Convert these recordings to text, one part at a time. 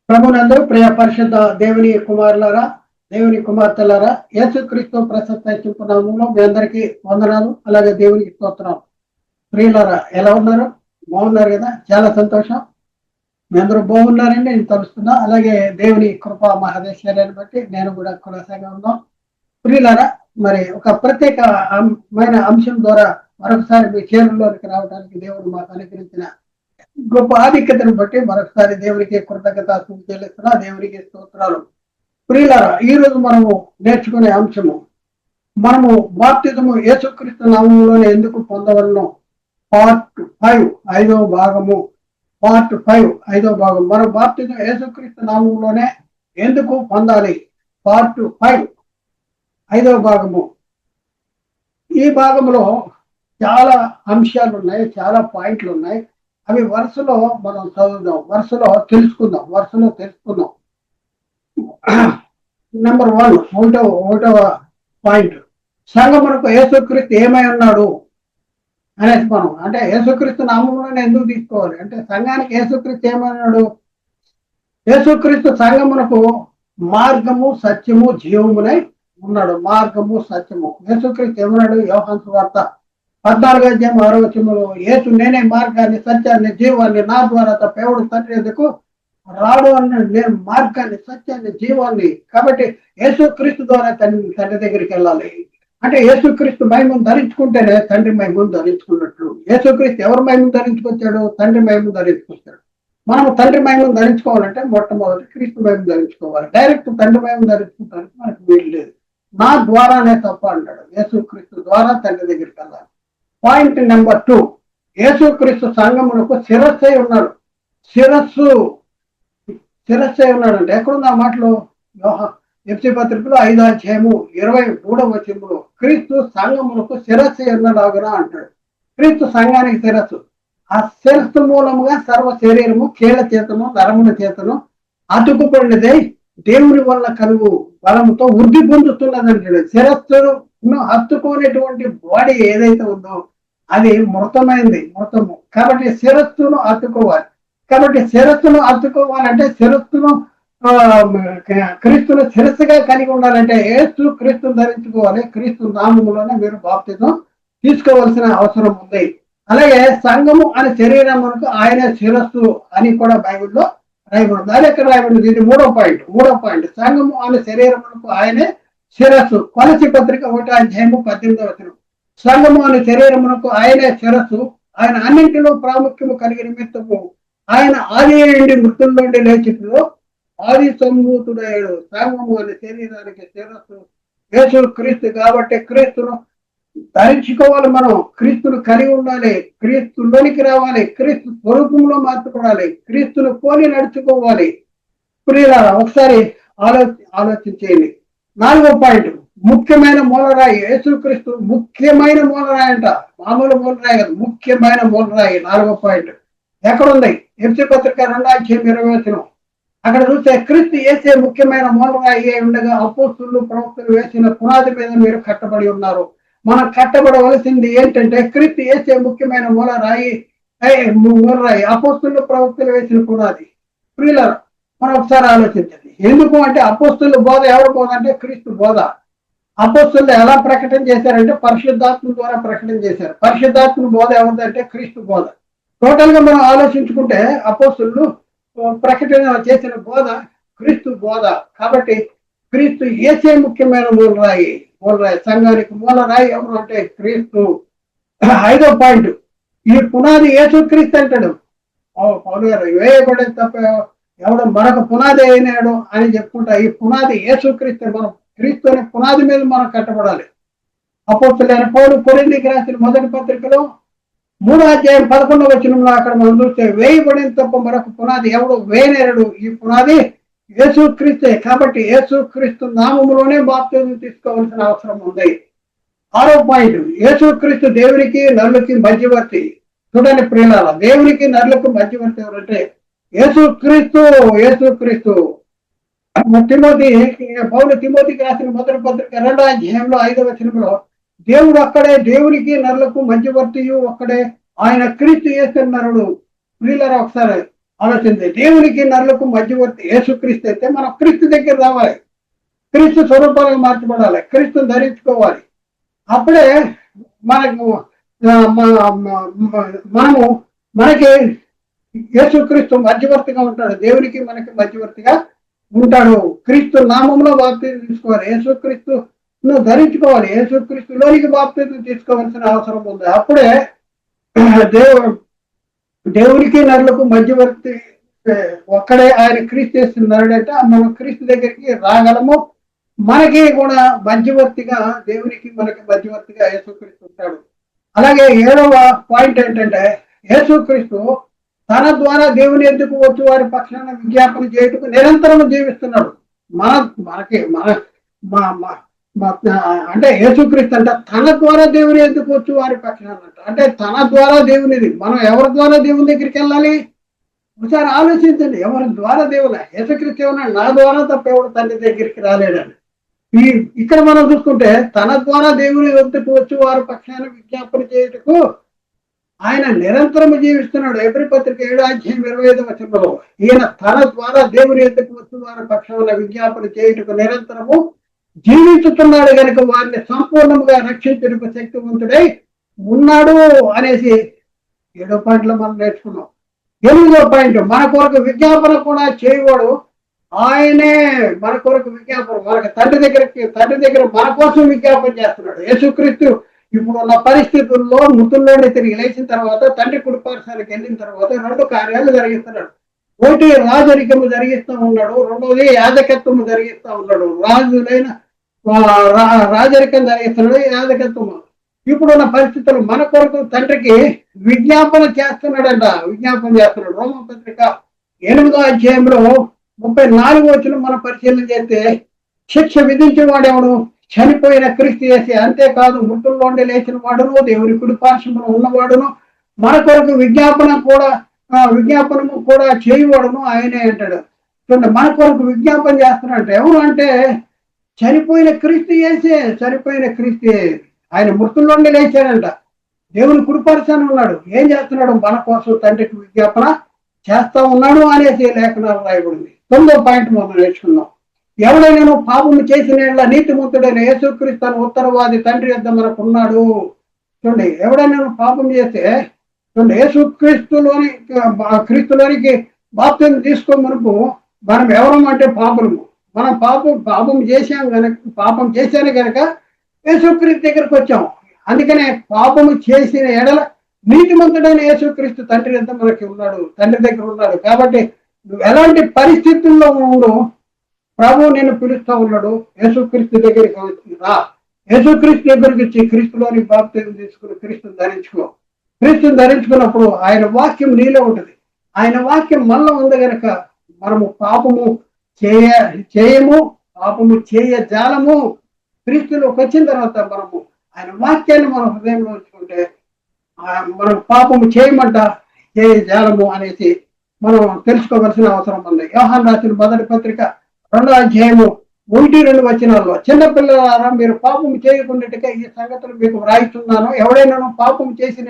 ప్రభునందు ప్రియ పరిశుద్ధ దేవుని కుమారులారా, దేవుని కుమార్తెలారా, యేసుక్రీస్తు ప్రశస్త నామములో మీ అందరికీ వందనాలు. అలాగే దేవునికి స్తోత్రం. ప్రియులారా, ఎలా ఉన్నారు? బాగున్నారు కదా? చాలా సంతోషం. మీ అందరూ బాగున్నారని నేను తలుస్తున్నా. అలాగే దేవుని కృపా మహదేశ్వర్యాన్ని బట్టి నేను కూడా కొనసాగా ఉన్నాం. ప్రియులారా, మరి ఒక ప్రత్యేకమైన అంశం ద్వారా మరొకసారి మీ చేరులోనికి రావడానికి దేవుడు మాకు అనుగ్రహించిన గొప్ప ఆధిక్యతను బట్టి మరొకసారి దేవునికి కృతజ్ఞత చెల్లిస్తున్నా. దేవునికి స్తోత్రాలు. ప్రియులారా, ఈ రోజు మనము నేర్చుకునే అంశము, మనము బాప్తిజము యేసుక్రీస్తు నామములోనే ఎందుకు పొందవలను, పార్ట్ 5 5వ భాగము. పార్ట్ 5 5వ భాగం. మనం బాప్తిజం యేసుక్రీస్తు నామములోనే ఎందుకు పొందాలి, పార్ట్ 5 5వ భాగము. ఈ భాగంలో చాలా అంశాలు ఉన్నాయి, చాలా పాయింట్లు ఉన్నాయి. అవి వరుసలో మనం చదువుదాం, వరుసలో తెలుసుకుందాం. నెంబర్ 1 ఒకటవ పాయింట్, సంఘమునకు యేసుక్రీస్తు ఏమై ఉన్నాడు అనేసి మనం, అంటే యేసుక్రీస్తు నామములోనే ఎందుకు తీసుకోవాలి అంటే, సంఘానికి యేసుక్రీస్తు ఏమన్నాడు? యేసుక్రీస్తు సంఘమునకు మార్గము, సత్యము, జీవమునై ఉన్నాడు. మార్గము, సత్యము. యేసుక్రీస్తు ఏమన్నాడు? యోహాను సువార్త 14:6 యేసు నేనే మార్గాన్ని, సత్యాన్ని, జీవాన్ని, నా ద్వారా తప్ప ఎవడు తండ్రి ఎదుకు రాడు అన్నాడు. నేను మార్గాన్ని, సత్యాన్ని, జీవాన్ని. కాబట్టి యేసుక్రీస్తు ద్వారా తండ్రి దగ్గరికి వెళ్ళాలి. అంటే యేసుక్రీస్తు మహిమను ధరించుకుంటేనే తండ్రి మహిమను ధరించుకున్నట్లు. యేసుక్రీస్తు ఎవరి మహిమను ధరించుకొచ్చాడు? తండ్రి మహిమను ధరించుకొచ్చాడు. మనం తండ్రి మహిమను ధరించుకోవాలంటే మొట్టమొదటి క్రీస్తు మహిమను ధరించుకోవాలి. డైరెక్ట్ తండ్రి మహిమను ధరించుకోవడానికి మనకు వీలు లేదు. నా ద్వారానే తప్ప అంటాడు. యేసుక్రీస్తు ద్వారా తండ్రి దగ్గరికి వెళ్ళాలి. పాయింట్ నెంబర్ 2, యేసుక్రీస్తు సంఘమునకు శిరస్సై ఉన్నాడు. శిరస్సై ఉన్నాడు అంటే ఎక్కడుంది ఆ మాటలు? ఎఫ్సీ పత్రికలో 5:23 క్రీస్తు సంఘమునకు శిరస్సై ఉన్నాడుగా అంటాడు. క్రీస్తు సంఘానికి శిరస్సు. ఆ శిరస్సు మూలముగా సర్వ శరీరము కీళ్ల చేతను, నరముల చేతను అతుకుపడినదై దేవుని వల్ల కలుగు బలముతో వృద్ధి పొందుతున్నదంటాడు. శిరస్సును హత్తుకునేటువంటి బాడీ ఏదైతే ఉందో అది మృతమైంది, మృతము. కాబట్టి శిరస్సును అత్తుకోవాలి. కాబట్టి శిరస్సును అత్తుకోవాలంటే, శిరస్సును క్రీస్తును శిరస్సుగా కలిగి ఉండాలంటే యేసు క్రీస్తును ధరించుకోవాలి. క్రీస్తు నామములోనే మీరు బాప్తిజం తీసుకోవాల్సిన అవసరం ఉంది. అలాగే సంఘము అనే శరీరమునకు ఆయన శిరస్సు అని కూడా బైబిల్లో రాయబడింది. అది ఎక్కడ రాయబడింది? ఇది మూడో పాయింట్. సంఘము అనే శరీరమునకు ఆయనే శిరస్సు. కొలసీ పత్రిక 1:18 సంఘము అనే శరీరమునకు ఆయనే శిరస్సు. ఆయన అన్నింటిలో ప్రాముఖ్యము కలిగి నిమిత్తము ఆయన ఆది నుండి మృతుల్లోండి లేచిలో ఆది సంభూతుడయ్యాడు. సంఘము అనే శరీరానికి శిరస్సు యేసు క్రీస్తు. కాబట్టి క్రీస్తును ధరించుకోవాలి. మనం క్రీస్తును కలిగి ఉండాలి. క్రీస్తులోనికి రావాలి. క్రీస్తు స్వరూపంలో మార్చుకోవాలి. క్రీస్తును పోలి నడుచుకోవాలి. ప్రియులారా, ఒకసారి ఆలోచించేయండి. 4వ పాయింట్, ముఖ్యమైన మూలరాయి. యేసుక్రీస్తు ముఖ్యమైన మూలరాయి అంట. మామూలు మూలరాయి కాదు, ముఖ్యమైన మూలరాయి. 4వ పాయింట్ ఎక్కడుంది? ఎఫ్సీ పత్రిక 2:20 అక్కడ చూస్తే క్రీస్తు యేసే ముఖ్యమైన మూలరాయి ఉండగా అపోస్తలులు, ప్రవక్తలు వేసిన పునాది మీద మీరు కట్టబడి ఉన్నారు. మనం కట్టబడవలసింది ఏంటంటే క్రీస్తు యేసే ముఖ్యమైన మూలరాయి. అపోస్తలులు, ప్రవక్తలు వేసిన పునాది. ప్రియులారా, మనం ఒకసారి ఆలోచించండి. ఎందుకు అంటే అపోస్తలుల బోధ ఎవరి బోధ అంటే క్రీస్తు బోధ. అపోస్తలులు ఎలా ప్రకటన చేశారంటే పరిశుద్ధాత్మ ద్వారా ప్రకటన చేశారు. పరిశుద్ధాత్మ బోధ ఎవరిదంటే క్రీస్తు బోధ. టోటల్ గా మనం ఆలోచించుకుంటే అపోస్తలులు ప్రకటన చేసిన బోధ క్రీస్తు బోధ. కాబట్టి క్రీస్తు యేసే ముఖ్యమైన మూలరాయి. సంఘానికి మూలరాయి ఎవరు అంటే క్రీస్తు. 5వ పాయింట్, ఈ పునాది యేసు క్రీస్తు అంటాడు. పౌలు గారు వేయబడే తప్ప ఎవడో మరొక పునాది అయినాడు అని చెప్పుకుంటా. ఈ పునాది యేసు క్రీస్తు. మనం క్రీస్తు అనే పునాది మీద మనం కట్టబడాలి. అపోస్తలుడైన పౌలు కొరింథీయులకు రాసిన మొదటి పత్రికలో 3:11 అక్కడ మనం చూస్తే వేయబడిన తప్ప మరొక పునాది ఎవడు వేయనేరడు. ఈ పునాది యేసు క్రీస్తే. కాబట్టి యేసు క్రీస్తు నామములోనే బాప్తిజం తీసుకోవాల్సిన అవసరం ఉంది. 6వ పాయింట్, యేసు క్రీస్తు దేవునికి నరులకి మధ్యవర్తి. చూడండి ప్రియులారా, దేవునికి నరులకు మధ్యవర్తి ఎవరంటే యేసు క్రీస్తు. పౌలు తిమోతికి రాసిన మొదటి పత్రిక 2:5 దేవుడు అక్కడే, దేవునికి నరులకు మధ్యవర్తియు ఒక్కడే, ఆయన క్రీస్తు యేసు నరుడు. ప్రియులారా, ఒకసారి ఆలోచించి దేవునికి నరులకు మధ్యవర్తి యేసుక్రీస్తు అయితే మనం క్రీస్తు దగ్గర రావాలి, క్రీస్తు స్వరూపాలకు మార్చబడాలి, క్రీస్తుని ధరించుకోవాలి. అప్పుడే మనకు మనము మనకి యేసుక్రీస్తు మధ్యవర్తిగా ఉంటాడు, దేవునికి మనకి మధ్యవర్తిగా ఉంటాడు. క్రీస్తు నామంలో బాప్తిజం తీసుకోవాలి, యేసుక్రీస్తును ధరించుకోవాలి, యేసుక్రీస్తులోనికి బాప్తిజం తీసుకోవాల్సిన అవసరం ఉంది. అప్పుడే దేవునికి నరులకు మధ్యవర్తి ఒక్కడే ఆయన క్రీస్తు చేస్తున్న నరుడంటే మనం క్రీస్తు దగ్గరికి రాగలము. మనకి కూడా మధ్యవర్తిగా దేవునికి మనకి మధ్యవర్తిగా యేసుక్రీస్తు ఉంటాడు. అలాగే 7వ పాయింట్ ఏంటంటే యేసుక్రీస్తు తన ద్వారా దేవుని ఎందుకు వచ్చి వారి పక్షాన విజ్ఞాపన చేయటకు నిరంతరం జీవిస్తున్నాడు. మనకి అంటే యేసుక్రీస్తు అంటే తన ద్వారా దేవుని ఎందుకు వచ్చి వారి పక్షాన అంటే తన ద్వారా దేవునిది. మనం ఎవరి ద్వారా దేవుని దగ్గరికి వెళ్ళాలి ఒకసారి ఆలోచించండి. ఎవరి ద్వారా దేవుని యేసుక్రీస్తు ఏమన్నా నా ద్వారా తప్ప ఎవరు తండ్రి దగ్గరికి రాలేడని. ఇక్కడ మనం చూసుకుంటే తన ద్వారా దేవుని వద్దకు వచ్చి వారి పక్షాన విజ్ఞాపన చేయటకు ఆయన నిరంతరము జీవిస్తున్నాడు. ఎబ్రీ పత్రిక 7:25 ఈయన తన ద్వారా దేవుని వద్దకు వచ్చి వారి పక్షాన విజ్ఞాపన చేయటకు నిరంతరము జీవించుతున్నాడు కనుక వారిని సంపూర్ణంగా రక్షించడానికి శక్తివంతుడై ఉన్నాడు అనేసి 7వ పాయింట్లో మనం నేర్చుకున్నాం. 8వ పాయింట్ మన కొరకు విజ్ఞాపన కూడా చేయవాడు ఆయనే. మన కొరకు విజ్ఞాపన మనకు తండ్రి దగ్గర మన కోసం విజ్ఞాపన చేస్తున్నాడు. యేసుక్రీస్తు ఇప్పుడు ఉన్న పరిస్థితుల్లో మృతుల్లోనే తిరిగి లేచిన తర్వాత తండ్రి కుడిపార్శానికి వెళ్ళిన తర్వాత 2 కార్యాలు జరిగిస్తున్నాడు. ఒకటి రాజరికము జరిగిస్తూ ఉన్నాడు, రెండవది యాజకత్వము జరిగిస్తూ ఉన్నాడు. రాజరికం జరిగిస్తున్నాడు, యాజకత్వము. ఇప్పుడున్న పరిస్థితులు మన కొరకు తండ్రికి విజ్ఞాపన చేస్తున్నాడంట. రోమా పత్రిక 8వ అధ్యాయంలో 34 మనం పరిశీలన చేస్తే శిక్ష విధించిన వాడెవడు చనిపోయిన క్రీస్తు యేసు, అంతేకాదు మృతుల్లోండి లేచిన వాడును దేవుని కుడిపార్శ్వమున ఉన్నవాడును మన కొరకు విజ్ఞాపనము కూడా చేయవాడును ఆయనే అంటాడు. చూడండి, మన కొరకు విజ్ఞాపన చేస్తున్నాడంటే ఎవరు అంటే చనిపోయిన క్రీస్తు యేసే. ఆయన మృతుల్లోండి లేచాడంట, దేవుని కుడిపార్శ్వమున ఉన్నాడు. ఏం చేస్తున్నాడు? మన కోసం తండ్రికి విజ్ఞాపన చేస్తా ఉన్నాడు అనేసి లేఖనాలు రాయబడింది. 9వ పాయింట్ మనం నేర్చుకున్నాం. ఎవడైనా పాపము చేసిన నీతిమంతుడైన యేసుక్రీస్తు ఉత్తరవాది తండ్రి యొద్ద మనకు ఉన్నాడు. చూడండి, ఎవడైనా పాపం చేస్తే చూడండి క్రీస్తులోనికి బాప్తిజం తీసుకోమనుకు మనం ఎవరం అంటే పాపము. మనం పాపం చేశాను కనుక యేసుక్రీస్తు దగ్గరకు వచ్చాం. అందుకనే పాపము చేసిన ఎడల నీతిమంతుడైన యేసుక్రీస్తు తండ్రి యొద్ద మనకి ఉన్నాడు, తండ్రి దగ్గర ఉన్నాడు. కాబట్టి నువ్వు ఎలాంటి పరిస్థితుల్లో ఉండు, ప్రభు నేను పిలుస్తా ఉన్నాడు. యేసుక్రీస్తు దగ్గరికి రా, యేసుక్రీస్తు దగ్గరికి వచ్చి క్రీస్తులోని బాప్తిజం తీసుకుని క్రీస్తుని ధరించుకున్నప్పుడు ఆయన వాక్యం నీలో ఉంటుంది. ఆయన వాక్యం మనలో ఉంది కనుక మనము పాపము చేయము, పాపము చేయజాలము. క్రీస్తులోకి వచ్చిన తర్వాత మనము ఆయన వాక్యాన్ని మన హృదయంలో ఉంచుకుంటే మనం పాపము చేయజాలము అనేసి మనం తెలుసుకోవాల్సిన అవసరం ఉంది. యోహాను రాసిన 1వ పత్రిక 2వ అధ్యాయము 1-2 చిన్నపిల్లలారా మీరు పాపము చేయకుండా ఈ సంగతులు మీకు వ్రాయిస్తున్నాను. ఎవడైనా పాపము చేసిన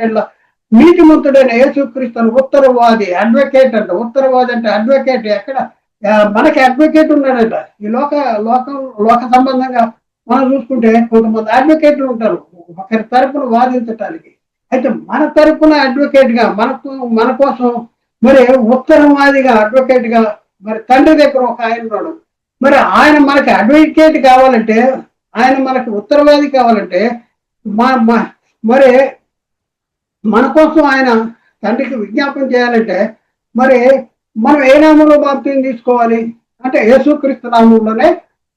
నీతిమంతుడైన యేసుక్రీస్తును ఉత్తరవాది, అడ్వకేట్ అంట. ఉత్తరవాది అంటే అడ్వకేట్. ఎక్కడ మనకి అడ్వకేట్ ఉన్నాడంట. ఈ లోక సంబంధంగా మనం చూసుకుంటే కొంతమంది అడ్వకేట్లు ఉంటారు ఒకరి తరపున వాదించటానికి. అయితే మన తరపున అడ్వకేట్ గా మన కోసం మరి ఉత్తరవాదిగా అడ్వకేట్ గా మరి తండ్రి దగ్గర ఒక ఆయన ఉన్నాడు. మరి ఆయన మనకి అడ్వకేట్ కావాలంటే, ఆయన మనకి ఉత్తరవాది కావాలంటే మరి మన కోసం ఆయన తండ్రికి విజ్ఞాపన చేయాలంటే మరి మనం ఏ నామంలో బాప్తిజం తీసుకోవాలి అంటే యేసుక్రీస్తు నామంలోనే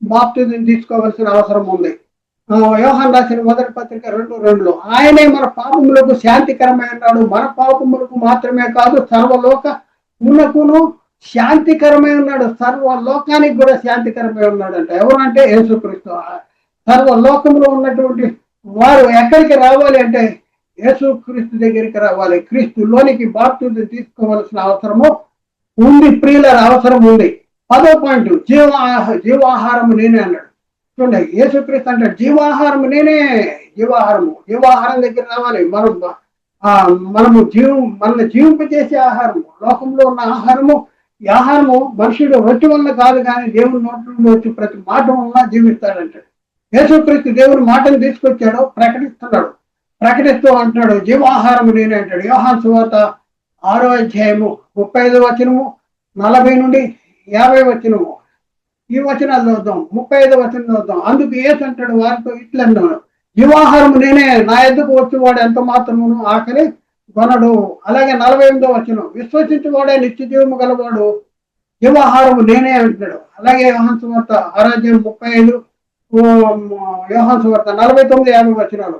బాప్తిజం తీసుకోవాల్సిన అవసరం ఉంది. యోహాను రాసిన 1వ పత్రిక 2:2 ఆయనే మన పాపములకు శాంతికరమై ఉన్నాడు. మన పాపములకు మాత్రమే కాదు సర్వలోకమునకును శాంతికరమై ఉన్నాడు. సర్వలోకానికి కూడా శాంతికరమై ఉన్నాడు అంటే ఎవరంటే యేసుక్రీస్తు. సర్వలోకంలో ఉన్నటువంటి వారు ఎక్కడికి రావాలి అంటే యేసుక్రీస్తు దగ్గరికి రావాలి. క్రీస్తులోనికి బాప్తిజం తీసుకోవాల్సిన అవసరము ఉంది. ప్రియుల అవసరం ఉంది. 10వ పాయింట్ జీవాహారము నేనే అన్నాడు. చూడండి, యేసుక్రీస్తు అంటే జీవాహారము నేనే. జీవాహారం దగ్గర రావాలి. మనం మనము మనల్ని జీవింపజేసే ఆహారము, లోకంలో ఉన్న ఆహారము. ఈ ఆహారము మనుషుడు రొట్టె వల్ల కాదు, కానీ దేవుని నోటి నుండి వచ్చి ప్రతి మాట వల్ల జీవిస్తాడంటే, యేసుక్రీస్తు దేవుని మాటను తీసుకొచ్చాడు, ప్రకటిస్తున్నాడు. ప్రకటిస్తూ అంటున్నాడు, జీవాహారము నేనే అంటాడు. యోహాను సువార్త 6వ అధ్యాయము 35వ వచనము, 40 నుండి 50 వచనము. ఈ వచనాలు చూద్దాం. 35వ వచనం చూద్దాం. అందుకు యేసు అంటాడు వారితో ఇట్లన్నాడు, జీవాహారము నేనే, నా ఎద్దుకు వచ్చేవాడు ఎంత మాత్రమును ఆకలి కొనడు. అలాగే 48వ వచనం, విశ్వసించువాడే నిత్య జీవము గలవాడు, జీవాహారము నేనే అంటున్నాడు. అలాగే యోహాను సువార్త 6వ అధ్యాయం 35, యోహాను సువార్త 49, 50 వచనాలు,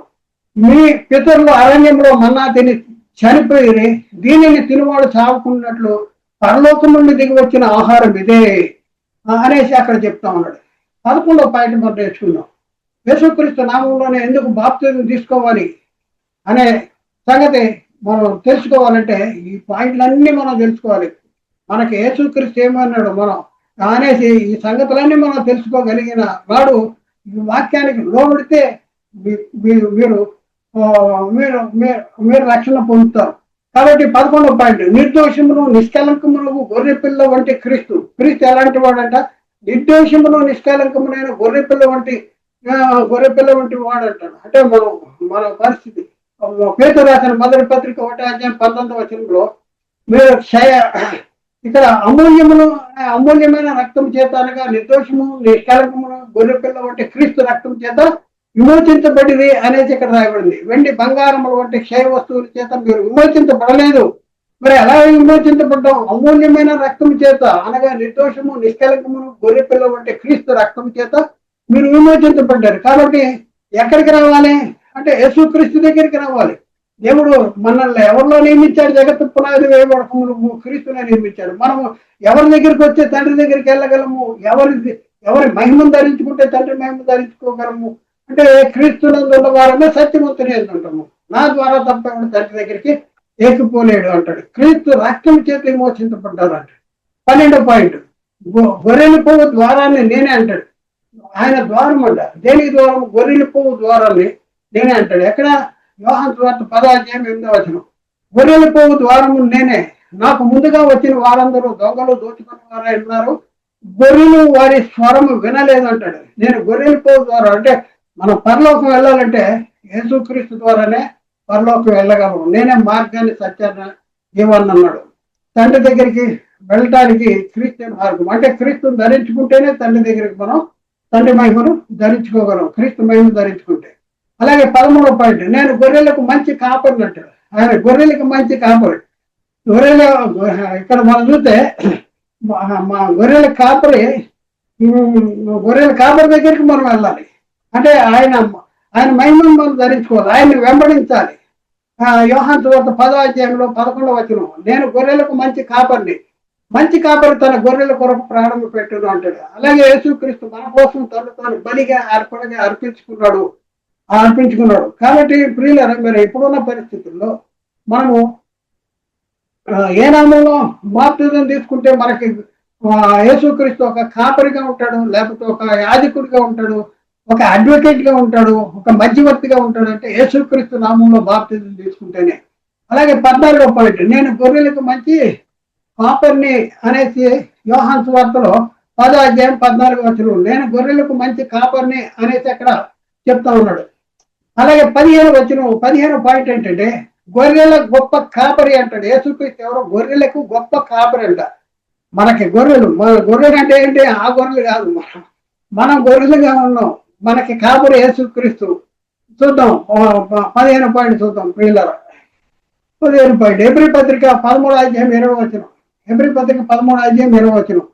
మీ పితరులు అరణ్యంలో మన్నా తిని చనిపోయి దీనిని తినవాడు చావుకున్నట్లు పరలోకం నుండి దిగి వచ్చిన ఆహారం ఇదే అనేసి అక్కడ చెప్తా ఉన్నాడు. 11వ పాయింట్ మనం నేర్చుకుందాం. యేసుక్రీస్తు నామంలోనే ఎందుకు బాప్తిజం తీసుకోవాలి అనే సంగతి మనం తెలుసుకోవాలంటే ఈ పాయింట్లన్నీ మనం తెలుసుకోవాలి. మనకి యేసుక్రీస్తు ఏమన్నాడు మనం అనేసి ఈ సంగతులన్నీ మనం తెలుసుకోగలిగిన వాడు ఈ వాక్యానికి లోబడితే మీరు మీరు మీరు రక్షణ పొందుతారు. కాబట్టి 11వ పాయింట్, నిర్దోషమును నిష్కలంకమును గొర్రె పిల్ల వంటి క్రీస్తు. క్రీస్తు ఎలాంటి వాడంట? నిర్దోషమును నిష్కలంకమునైన గొర్రె పిల్ల వంటి వాడు అంటాడు. అంటే మన పరిస్థితి. పేతురు రాసిన మొదటి పత్రిక 1వ అధ్యాయం 19వ వచనంలో, మీరు ఇక్కడ అమూల్యమైన రక్తం చేత అనగా నిర్దోషము నిష్కలంకమును గొర్రె పిల్ల వంటి క్రీస్తు రక్తం చేత విమోచించబడిది అనేది ఇక్కడ రాయబడింది. వెండి బంగారముల వంటి క్షయ వస్తువుల చేత మీరు విమోచించబడలేదు. మరి ఎలా విమోచించబడ్డాం? అమూల్యమైన రక్తం చేత అనగా నిర్దోషము నిష్కలంకమును గొర్రె పిల్ల వంటి క్రీస్తు రక్తం చేత మీరు విమోచించబడ్డారు. కాబట్టి ఎక్కడికి రావాలి అంటే యేసుక్రీస్తు దగ్గరికి రావాలి. దేవుడు మనల్ని ఎవరిలో నియమించాడు? జగత్తు పునాది వేయబడకమును క్రీస్తునే నియమించాడు. మనము ఎవరి దగ్గరికి వచ్చే తండ్రి దగ్గరికి వెళ్ళగలము? ఎవరి మహిమను ధరించుకుంటే తండ్రి మహిమ ధరించుకోగలము అంటే క్రీస్తునందు ఉన్న వారమే సత్యవంతుని అంటాము. నా ద్వారా తప్ప తండ్రి దగ్గరికి ఏకిపోలేడు అంటాడు. క్రీస్తు రక్తం చేత విమోచించబడ్డారు అంటాడు. 12వ పాయింట్, గొర్రెలు పోవు ద్వారాన్ని నేనే అంటాడు. ఆయన ద్వారం అంట. దేనికి ద్వారం? గొర్రెలు పోవు ద్వారాన్ని నేనే అంటాడు. ఎక్కడ? యోహాను సువార్త 10వ అధ్యాయం 8వ వచనం, గొర్రెలు పోవు ద్వారము నేనే, నాకు ముందుగా వచ్చిన వారందరూ దొంగలు దోచుకున్న వారే ఉన్నారు, గొర్రెలు వారి స్వరము వినలేదు అంటాడు. నేను గొర్రెలు పోవు ద్వారం అంటే మనం పరలోకం వెళ్ళాలంటే యేసుక్రీస్తు ద్వారానే పరలోకం వెళ్ళగలము. నేనే మార్గాన్ని సత్యాన్ని జీవాన్ని అన్నాడు. తండ్రి దగ్గరికి వెళ్ళటానికి క్రీస్తు మార్గం. అంటే క్రీస్తుని ధరించుకుంటేనే తండ్రి దగ్గరికి మనం తండ్రి మహిమను ధరించుకోగలం, క్రీస్తు మహిమను ధరించుకుంటే. అలాగే 13వ పాయింట్, నేను గొర్రెలకు మంచి కాపరిని అంటాడు. ఆయన గొర్రెలకు మంచి కాపరి. ఇక్కడ మనం చూస్తే మా గొర్రెల కాపరి దగ్గరికి మనం వెళ్ళాలి. అంటే ఆయన మహిమను మనం ధరించుకోవాలి, ఆయన్ని వెంబడించాలి. యోహాను సువార్త 10వ అధ్యాయంలో 11వ వచనం, నేను గొర్రెలకు మంచి కాపరిని, మంచి కాపరి తన గొర్రెల కొరకు ప్రాణం పెట్టును అంటాడు. అలాగే యేసుక్రీస్తు మన కోసం తాను బలిగా అర్పించుకున్నాడు. కాబట్టి ప్రియులారా, మరి ఇప్పుడున్న పరిస్థితుల్లో మనము ఏ నామంలో బాప్తిజం తీసుకుంటే మనకి యేసుక్రీస్తు ఒక కాపరిగా ఉంటాడు, లేకపోతే ఒక యాజకుడిగా ఉంటాడు, ఒక అడ్వకేట్ గా ఉంటాడు, ఒక మధ్యవర్తిగా ఉంటాడు అంటే యేసుక్రీస్తు నామంలో బాప్తిజం తీసుకుంటేనే. అలాగే 14వ పాయింట్, నేను గొర్రెలకు మంచి కాపరిని అనేసి యోహాను సువార్తలో 10వ అధ్యాయం 14వ వచనం, నేను గొర్రెలకు మంచి కాపరిని అనేసి అక్కడ చెప్తా ఉన్నాడు. అలాగే 15వ పాయింట్ ఏంటంటే గొర్రెల గొప్ప కాపరి అంటాడు. యేసుక్రీస్తు ఎవరో గొర్రెలకు గొప్ప కాపరి అంట. మనకి మన గొర్రెలు అంటే ఏంటి? ఆ గొర్రెలు కాదు, మనం గొర్రెలుగా ఉన్నాం. మనకి కాపరి యేసుక్రీస్తు. చూద్దాం 15వ పాయింట్ చూద్దాం పిల్లల. 15వ పాయింట్, హెబ్రీ పత్రిక 13వ అధ్యాయం 20వ వచనం. హెబ్రీ పత్రిక 13వ అధ్యాయం 20వ వచనం,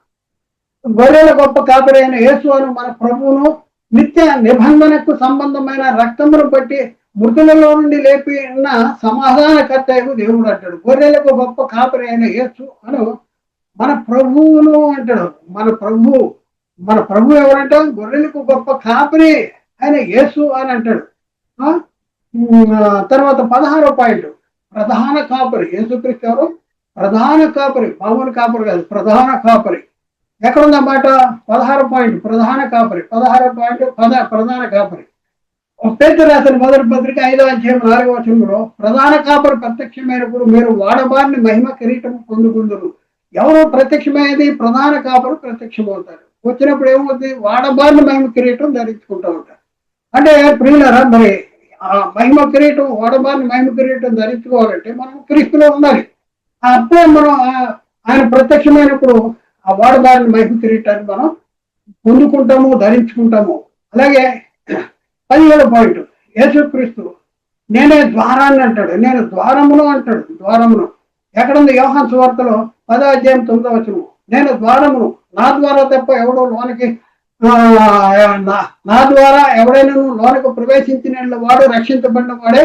గొర్రెల గొప్ప కాపరి అయిన యేసు అను మన ప్రభువును నిత్య నిబంధనకు సంబంధమైన రక్తమును బట్టి మృతులలో నుండి లేపిన సమాధానకర్త దేవుడు అంటాడు. గొర్రెలకు గొప్ప కాపరి అయిన యేసు అను మన ప్రభువును అంటాడు. మన ప్రభు ఎవరంటే గొర్రెలకు గొప్ప కాపరి ఆయన యేసు అని అంటాడు. తర్వాత 16వ పాయింట్, ప్రధాన కాపరి. యేసుక్రీస్తు ఎవరు? ప్రధాన కాపరి, మామూలు కాపరి కాదు, ప్రధాన కాపరి. ఎక్కడుందన్నమాట? 16వ పాయింట్ ప్రధాన కాపరి. 16వ పాయింట్ ప్రధాన కాపరి. పేతురు రాసిన మొదటి పత్రిక 5వ అధ్యాయం 4వ వచనంలో ప్రధాన కాపరి ప్రత్యక్షమైనప్పుడు మీరు వాడబారిని మహిమ కిరీటం పొందుకుందరు. ఎవరు ప్రత్యక్షమైనది? ప్రధాన కాపరు ప్రత్యక్షమవుతారు. వచ్చినప్పుడు ఏమవుతుంది? వాడబారిని మహిమ కిరీటం ధరించుకుంటూ ఉంటారు. అంటే ప్రియులారా, మరి ఆ మహిమ కిరీటం, వాడబారిని మహిమ కిరీటం ధరించుకోవాలంటే మనం క్రీస్తులో ఉండాలి. అప్పుడే మనం ఆయన ప్రత్యక్షమైనప్పుడు ఆ వాడబారిని మహిమ కిరీటాన్ని మనం పొందుకుంటాము, ధరించుకుంటాము. అలాగే 17వ పాయింట్, యేసుక్రీస్తు నేనే ద్వారాన్ని అంటాడు. నేను ద్వారమును అంటాడు. ద్వారమును ఎక్కడుంది? యోహాను సువార్తలో 10వ అధ్యాయం 9వ వచనం. నేను ద్వారమును, నా ద్వారా తప్ప ఎవడో లోనికి నా ద్వారా ఎవడైనా లోనికి ప్రవేశించిన వాడు రక్షించబడిన వాడే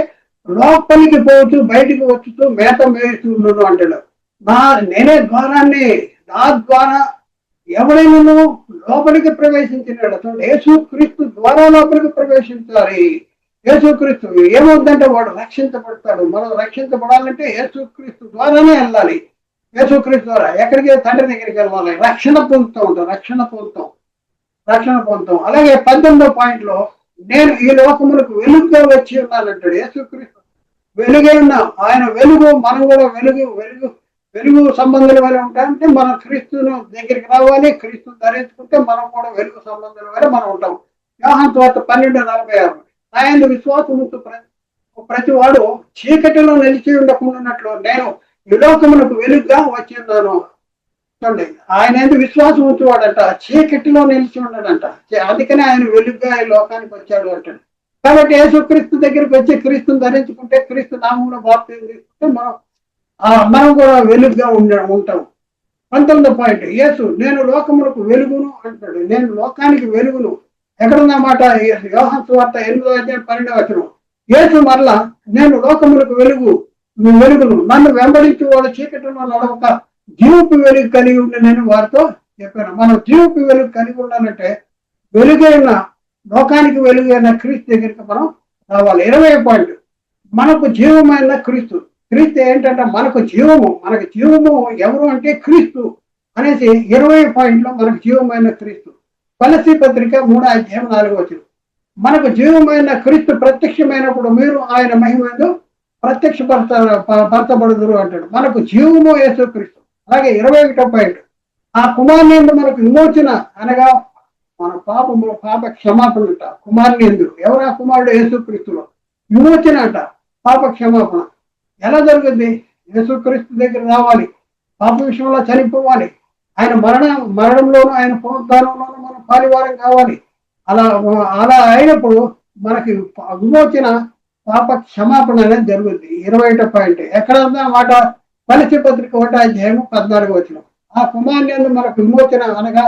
లోపలికి పోవచ్చు, బయటికి వచ్చుతూ మేత మేస్తున్నాను అంటాడు. నేనే ద్వారాన్ని, నా ద్వారా ఎవడైనా లోపలికి ప్రవేశించినాడు. అసలు యేసుక్రీస్తు ద్వారా లోపలికి ప్రవేశించాలి. యేసుక్రీస్తు ఏమవుతుందంటే వాడు రక్షించబడతాడు. మనం రక్షించబడాలంటే యేసుక్రీస్తు ద్వారానే వెళ్ళాలి. యేసుక్రీస్తు ద్వారా ఎక్కడికి? తండ్రి దగ్గరికి వెళ్ళాలి. రక్షణ పొందుతాం. అలాగే 18వ పాయింట్ లో నేను ఈ లోకములకు వెలుగుగా వచ్చి ఉన్నానంటాడు. యేసుక్రీస్తు వెలుగే ఉన్నాం. ఆయన వెలుగు, మనం కూడా వెలుగు సంబంధాల వల్ల ఉంటాయంటే మనం క్రీస్తును దగ్గరికి రావాలి. క్రీస్తును ధరించుకుంటే మనం కూడా వెలుగు సంబంధాల వల్ల మనం ఉంటాం. యోహాను సువార్త 12:46 ఆయన విశ్వాసము ప్రతి వాడు చీకటిలో నిలిచి ఉండకుండాన్నట్లు నేను ఈ లోకములకు వెలుగుగా వచ్చి ఉన్నాను. చూడండి, ఆయన ఎందుకు విశ్వాసం ఉంచేవాడంట, చీకటిలో నిలిచి ఉన్నాడంట. అందుకనే ఆయన వెలుగుగా ఈ లోకానికి వచ్చాడు అంటాడు. కాబట్టి యేసుక్రీస్తు దగ్గరికి వచ్చి క్రీస్తుని ధరించుకుంటే, క్రీస్తు నామంలో బాప్తిజం తీసుకుంటే మనం కూడా వెలుగుగా ఉంటాం. 19వ పాయింట్, యేసు నేను లోకములకు వెలుగును అంటాడు. నేను లోకానికి వెలుగును. ఎక్కడున్నమాట? యోహాను సువార్త 8వ అధ్యాయం 12వ వచనం. యేసు మరలా నేను లోకములకు వెలుగును, నన్ను వెంబడించి వాడు చీకటిలో నడవక జీవపు వెలుగు కలిగి ఉండి నేను వారితో చెప్పాను. మనం జీవపు వెలుగు కలిగి ఉండాలంటే వెలుగైన, లోకానికి వెలుగైన క్రీస్తు దగ్గరికి మనం రావాలి. 20వ పాయింట్, మనకు జీవమైన క్రీస్తు ఏంటంటే మనకు జీవము ఎవరు అంటే క్రీస్తు అనేసి 20వ పాయింట్ లో మనకు జీవమైన క్రీస్తు. కొలస్సీ పత్రిక 3వ అధ్యాయం 4వ వచనం. మనకు జీవమైన క్రీస్తు ప్రత్యక్షమైనప్పుడు మీరు ఆయన మహిమను ప్రత్యక్షపరచబడుదురు అంటాడు. మనకు జీవము యేసుక్రీస్తు. అలాగే 21వ పాయింట్, ఆ కుమారుని యందు మనకు విమోచన అనగా మన పాప క్షమాపణ అంట. కుమారుని యందు ఎవరు? ఆ కుమారుడు యేసుక్రీస్తులో విమోచన అంట, పాప క్షమాపణ. ఎలా జరుగుద్ది? యేసుక్రీస్తు దగ్గర రావాలి, పాప విషయంలో చనిపోవాలి, ఆయన మరణంలోనూ ఆయన పునరుద్ధానంలోనూ మనం పాలివారం కావాలి. అలా అయినప్పుడు మనకి విమోచన, పాప క్షమాపణ అనేది జరుగుద్ది. 21వ పాయింట్ ఎక్కడ మాట? కొలస్సీ పత్రిక 1వ అధ్యాయం 14వ వచనం. ఆ కుమారుని యందు మనకు విమోచన అనగా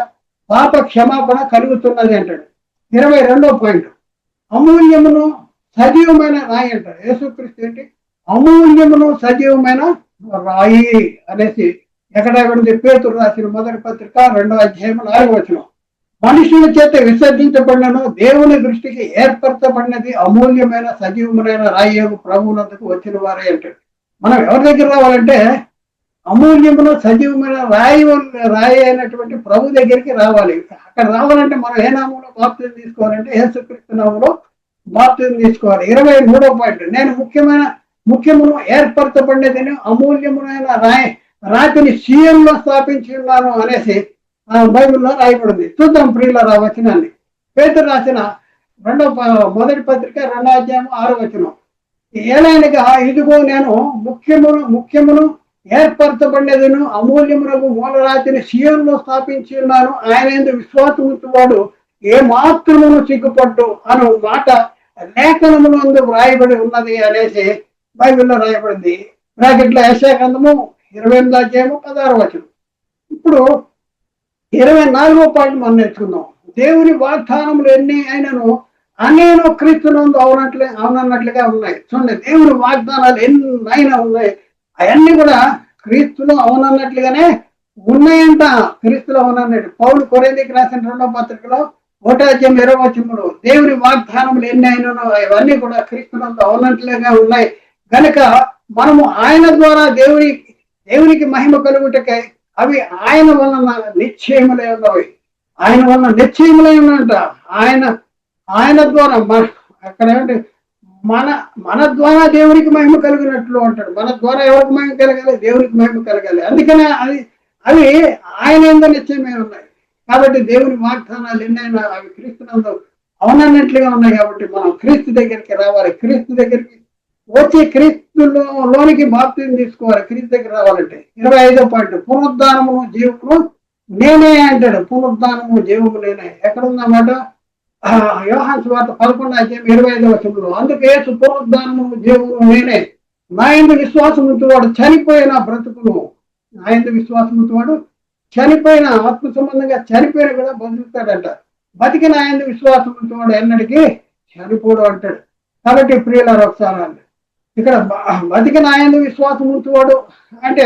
పాప క్షమాపణ కలుగుతున్నది అంటాడు. 22వ పాయింట్, అమూల్యమును సజీవమైన రాయి అంటాడు. యేసుక్రీస్తు ఏంటి? అమూల్యమును సజీవమైన రాయి అనేసి ఎక్కడ పేతురు రాసిన మొదటి పత్రిక 2వ అధ్యాయం 4వ వచనం. మనుషుల చేత విసర్జించబడినను దేవుని దృష్టికి ఏర్పరచబడినది అమూల్యమైన సజీవమైన రాయి ప్రభువునందుకు వచ్చిన వారే అంటాడు. మనం ఎవరి దగ్గర రావాలంటే అమూల్యమును సజీవమైన రాయి అయినటువంటి ప్రభు దగ్గరికి రావాలి. అక్కడ రావాలంటే మనం ఏ నామంలో బాప్తిజం తీసుకోవాలంటే యేసుక్రీస్తు నామంలో బాప్తిజం తీసుకోవాలి. 23వ పాయింట్, నేను ముఖ్యమును ఏర్పరచబడినదని అమూల్యమైన రాతిని సీఎంలో స్థాపించి ఉన్నాను అనేసి బైబిల్లో రాయబడింది. చూద్దాం ప్రియులారా వచనాన్ని. పేతురు రాసిన మొదటి పత్రిక 2వ అధ్యాయం 6వ వచనం. ఏలైనగా ఇదిగో నేను ముఖ్యమును ఏర్పరచబడినదను అమూల్యమునకు మూలరాతిని సీఎంలో స్థాపించి ఉన్నాను, ఆయన యందు విశ్వాసం ఉంచువాడు ఏ మాత్రమును సిగ్గుపట్టు అను మాట లేఖనమునందు వ్రాయబడి ఉన్నది అనేసి బైబిల్లో రాయబడింది. బ్రాకెట్లో యెషయా గ్రంథము 28వ అధ్యాయము 16వ వచనం. ఇప్పుడు 24వ పాయింట్ మనం నేర్చుకుందాం. దేవుని వాగ్దానములు ఎన్ని అయినను అనేను క్రీస్తునందు అవునన్నట్లుగా ఉన్నాయి. చూడండి, దేవుని వాగ్దానాలు ఎన్నైనా ఉన్నాయి, అవన్నీ కూడా క్రీస్తులో అవునన్నట్లుగానే ఉన్నాయంట. క్రీస్తులో అవునన్నట్టు పౌలు కొరింథీయులకు రాసిన 2వ పత్రికలో 1వ అధ్యాయం 20వ వచనంలో దేవుని వాగ్దానములు ఎన్ని అయినను అవన్నీ కూడా క్రీస్తునందు అవునట్లుగా ఉన్నాయి. కనుక మనము ఆయన ద్వారా దేవునికి మహిమ కలుగుటకై అవి ఆయన వలన నిశ్చయములై ఉన్నవి. ఆయన వలన నిశ్చయములై ఉన్నంట. ఆయన ద్వారా అక్కడ ఏమంటే మన మన ద్వారా దేవునికి మహిమ కలిగినట్లు అంటాడు. మన ద్వారా ఎవరికి మహిమ కలగాలి? దేవునికి మహిమ కలగాలి. అందుకనే అవి ఆయన ఏందో నిశ్చయమే ఉన్నాయి. కాబట్టి దేవుని వాగ్దానాలు ఎన్నైనా అవి క్రీస్తునందు అవునన్నట్లుగా ఉన్నాయి. కాబట్టి మనం క్రీస్తు దగ్గరికి రావాలి. క్రీస్తు దగ్గరికి వచ్చి క్రీస్తులోనికి బాప్తిజం తీసుకోవాలి. క్రీస్తు దగ్గర రావాలంటే 25వ పాయింట్, పునరుద్ధానమును జీవమును నేనే అంటాడు. పునరుద్ధానము జీవము నేనే ఎక్కడుందన్నమాట? యోహాను సువార్త 11:25 అందుకే యేసు పునరుద్ధానము జీవము నేనే, నా యందు విశ్వాసం ఉంచువాడు చనిపోయిన బ్రతుకును, నా యందు విశ్వాసం ఉంచువాడు చనిపోయిన ఆత్మ సంబంధంగా చనిపోయిన కూడా బతుకుతాడంట. బతికిన ఆయన విశ్వాసం ఉంచువాడు ఎన్నటికీ చనిపోడు అంటాడు. కాబట్టి ప్రియులారా ఒకసారి ఇక్కడ బతికిన ఆయన విశ్వాసం ఉంచువాడు అంటే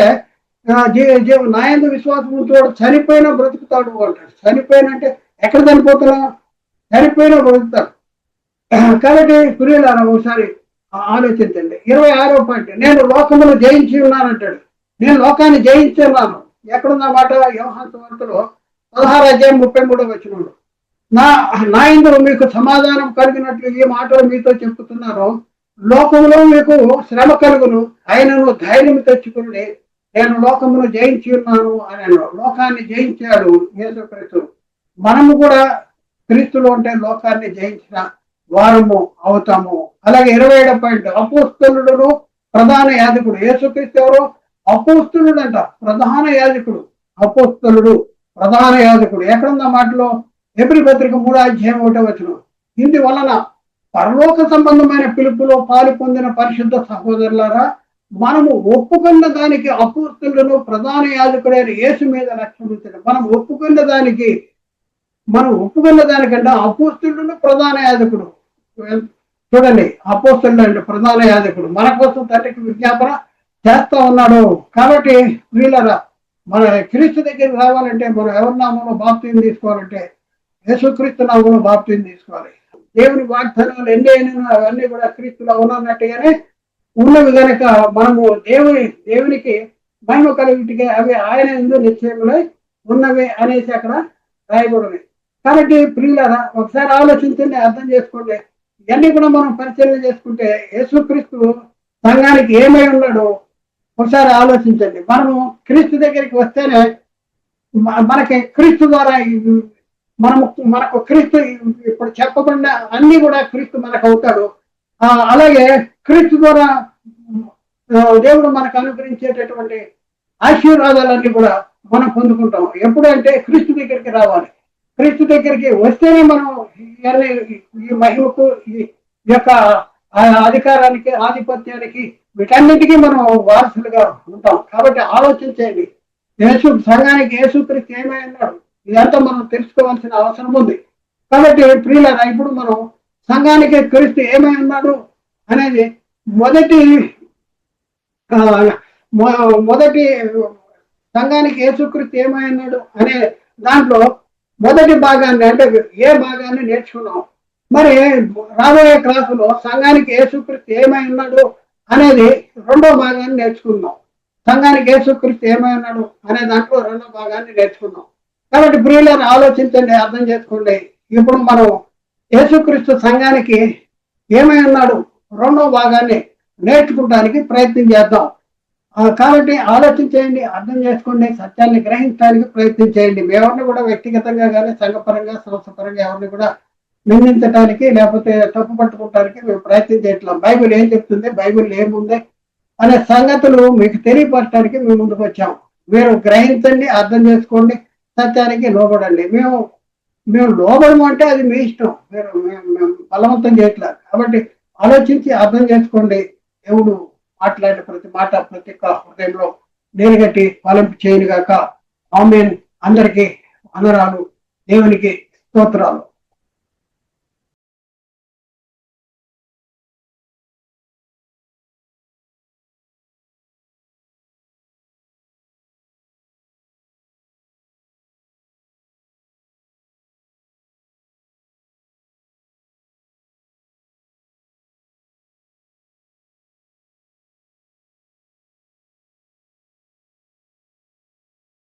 నాయందు విశ్వాసం ఉంచువాడు చనిపోయినా బ్రతుకుతాడు అంటాడు. చనిపోయిన అంటే ఎక్కడ చనిపోతున్నావు? చనిపోయినా బ్రతుకుతాడు. కాబట్టి ప్రియులారా ఒకసారి ఆలోచించండి. 26వ పాయింట్, నేను లోకమును జయించి ఉన్నానంటాడు. నేను లోకాన్ని జయించి ఉన్నాను. ఎక్కడున్నమాట? యోహాను సువార్తలో 16:33 నా యందు మీకు సమాధానం కలిగినట్లు ఈ మాటలు మీతో చెప్పుతున్నాను. లోకములో మీకు శ్రమ కలుగును, ఆయనను ధైర్యం తెచ్చుకుని నేను లోకమును జయించి ఉన్నాను అని. లోకాన్ని జయించాడు యేసుక్రీస్తు. మనము కూడా క్రీస్తులో ఉంటే లోకాన్ని జయించిన వారము అవుతాము. అలాగే 27వ పాయింట్, అపోస్తలుడును ప్రధాన యాజకుడు. యేసుక్రీస్తు ఎవరు? అపోస్తలుడు అంట, ప్రధాన యాజకుడు. అపోస్తలుడు ప్రధాన యాజకుడు ఎక్కడున్న మాటలో? హెబ్రీ పత్రిక 3:1 ఇందువలన పరలోక సంబంధమైన పిలుపులో పాలు పొందిన పరిశుద్ధ సహోదరులారా, మనము ఒప్పుకున్న దానికి అపోస్తలుడును ప్రధాన యాజకుడైన యేసు మీద లక్ష్యం ఉంచండి. మనం ఒప్పుకున్న దానికంటే అపోస్తలుడును ప్రధాన యాజకుడు. చూడండి, అపోస్తలుడు అంటే ప్రధాన యాజకుడు మన కోసం తండ్రికి విజ్ఞాపన చేస్తా ఉన్నాడు. కాబట్టి వీళ్ళరా మన క్రీస్తు దగ్గరికి రావాలంటే మనం ఎవరి నామంలో బాప్తిజం తీసుకోవాలంటే యేసుక్రీస్తు నామంలో బాప్తిజం తీసుకోవాలి. దేవుని వాగ్దానాలు ఎన్ని అయినా అవన్నీ కూడా క్రీస్తులో ఉన్నట్టుగానే ఉన్నవి కనుక మనము దేవునికి మహిమ కలిగిటిగా అవి ఆయన ఎందు నిశ్చయములై ఉన్నవి అనేసి అక్కడ రాయబడినవి. కాబట్టి ప్రియులారా ఒకసారి ఆలోచించండి, అర్థం చేసుకోండి. ఇవన్నీ కూడా మనం పరిశీలన చేసుకుంటే యేసుక్రీస్తు సంఘానికి ఏమై ఉన్నాడో ఒకసారి ఆలోచించండి. మనము క్రీస్తు దగ్గరికి వస్తేనే మనకి క్రీస్తు ద్వారా మనకు క్రీస్తు ఇప్పుడు చెప్పబడిన అన్ని కూడా క్రీస్తు మనకు అవుతాడు. అలాగే క్రీస్తు ద్వారా దేవుడు మనకు అనుగ్రహించేటటువంటి ఆశీర్వాదాలన్నీ కూడా మనం పొందుకుంటాం. ఎప్పుడంటే క్రీస్తు దగ్గరికి రావాలి. క్రీస్తు దగ్గరికి వస్తేనే మనం ఈ మహిమకు ఈ యొక్క అధికారానికి ఆధిపత్యానికి వీటన్నిటికీ మనం వారసులుగా ఉంటాం. కాబట్టి ఆలోచించండి, సంఘానికి యేసుక్రీస్తు ఏమై ఉన్నాడు ఇదంతా మనం తెలుసుకోవాల్సిన అవసరం ఉంది. కాబట్టి ప్రియులారా ఇప్పుడు మనం సంఘానికి క్రీస్తు ఏమై ఉన్నాడు అనేది మొదటి సంఘానికి యేసుక్రీస్తు ఏమై ఉన్నాడు అనే దాంట్లో మొదటి భాగాన్ని అంటే ఏ భాగాన్ని నేర్చుకున్నాం. మరి రాబోయే క్లాసులో సంఘానికి యేసుక్రీస్తు ఏమై ఉన్నాడు అనేది రెండో భాగాన్ని నేర్చుకుందాం. సంఘానికి యేసుక్రీస్తు ఏమై ఉన్నాడు అనే దాంట్లో రెండో భాగాన్ని నేర్చుకుందాం. కాబట్టి ప్రియులను ఆలోచించండి, అర్థం చేసుకోండి. ఇప్పుడు మనం యేసుక్రీస్తు సంఘానికి ఏమై ఉన్నాడు రెండో భాగాన్ని నేర్చుకోవడానికి ప్రయత్నం చేద్దాం. కాబట్టి ఆలోచించేయండి, అర్థం చేసుకోండి, సత్యాన్ని గ్రహించడానికి ప్రయత్నం చేయండి. ఎవరిని కూడా వ్యక్తిగతంగా కానీ సంఘపరంగా సంస్థపరంగా ఎవరిని కూడా నిందించడానికి లేకపోతే తప్పు పట్టుకోవడానికి మేము ప్రయత్నం చేయట్లేదు. బైబిల్ ఏం చెప్తుంది, బైబిల్ ఏముంది అనే సంగతులు మీకు తెలియపరచడానికి మేము ముందుకు వచ్చాం. మీరు గ్రహించండి, అర్థం చేసుకోండి, సత్యానికి లోబడండి. మేము లోబడము అంటే అది మీ ఇష్టం, మేము బలవంతం చేయట్లేదు. కాబట్టి ఆలోచించి అర్థం చేసుకోండి. దేవుడు మాట్లాడిన ప్రతి మాట ప్రతి హృదయంలో నీరుగట్టి ఫలింపు చేయనుగాక. ఆమేన్. అందరికీ వందనాలు, దేవునికి స్తోత్రాలు.